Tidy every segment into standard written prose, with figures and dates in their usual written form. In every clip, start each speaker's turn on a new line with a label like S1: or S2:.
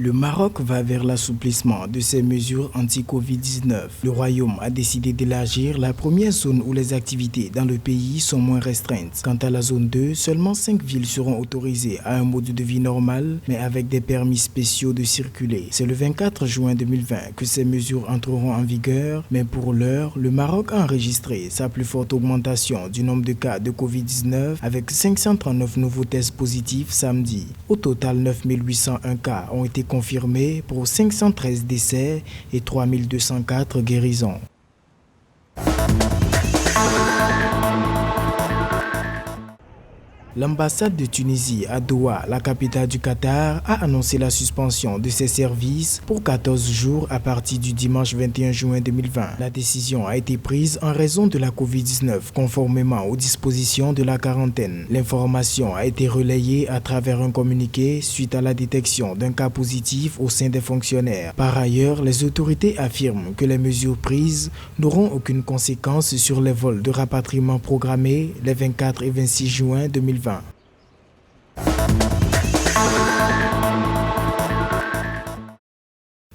S1: Le Maroc va vers l'assouplissement de ses mesures anti-Covid-19. Le Royaume a décidé d'élargir la première zone où les activités dans le pays sont moins restreintes. Quant à la zone 2, seulement 5 villes seront autorisées à un mode de vie normal, mais avec des permis spéciaux de circuler. C'est le 24 juin 2020 que ces mesures entreront en vigueur, mais pour l'heure, le Maroc a enregistré sa plus forte augmentation du nombre de cas de Covid-19 avec 539 nouveaux tests positifs samedi. Au total, 9801 cas ont été confirmés pour 513 décès et 3204 guérisons. L'ambassade de Tunisie à Doha, la capitale du Qatar, a annoncé la suspension de ses services pour 14 jours à partir du dimanche 21 juin 2020. La décision a été prise en raison de la Covid-19, conformément aux dispositions de la quarantaine. L'information a été relayée à travers un communiqué suite à la détection d'un cas positif au sein des fonctionnaires. Par ailleurs, les autorités affirment que les mesures prises n'auront aucune conséquence sur les vols de rapatriement programmés les 24 et 26 juin 2020.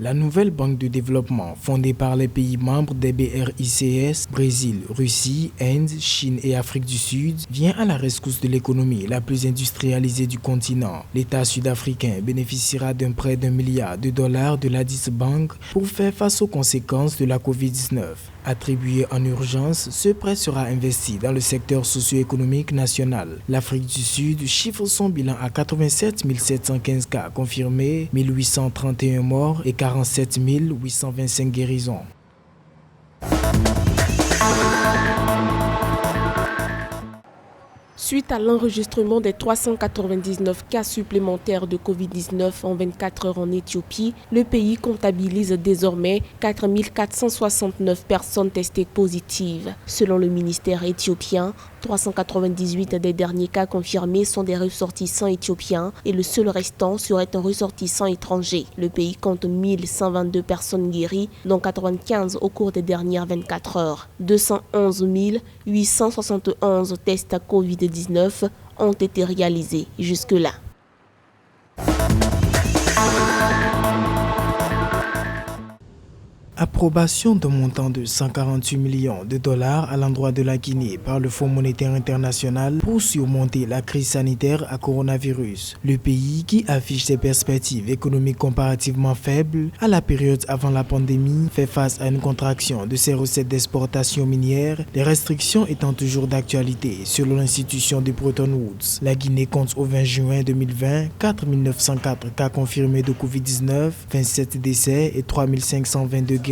S1: La nouvelle banque de développement, fondée par les pays membres des BRICS, Brésil, Russie, Inde, Chine et Afrique du Sud, vient à la rescousse de l'économie la plus industrialisée du continent. L'État sud-africain bénéficiera d'un prêt d'$1 milliard de l'Addis Bank pour faire face aux conséquences de la Covid-19. Attribué en urgence, ce prêt sera investi dans le secteur socio-économique national. L'Afrique du Sud chiffre son bilan à 87 715 cas confirmés, 1831 morts et 47 825 guérisons.
S2: Suite à l'enregistrement des 399 cas supplémentaires de Covid-19 en 24 heures en Éthiopie, le pays comptabilise désormais 4 469 personnes testées positives. Selon le ministère éthiopien, 398 des derniers cas confirmés sont des ressortissants éthiopiens et le seul restant serait un ressortissant étranger. Le pays compte 1122 personnes guéries, dont 95 au cours des dernières 24 heures. 211 871 tests à Covid-19 ont été réalisés jusque-là.
S1: Approbation d'un montant de 148 millions de dollars à l'endroit de la Guinée par le Fonds monétaire international pour surmonter la crise sanitaire à coronavirus. Le pays, qui affiche ses perspectives économiques comparativement faibles à la période avant la pandémie, fait face à une contraction de ses recettes d'exportation minière, les restrictions étant toujours d'actualité selon l'institution de Bretton Woods. La Guinée compte au 20 juin 2020 4 904 cas confirmés de Covid-19, 27 décès et 3 522 guérisons.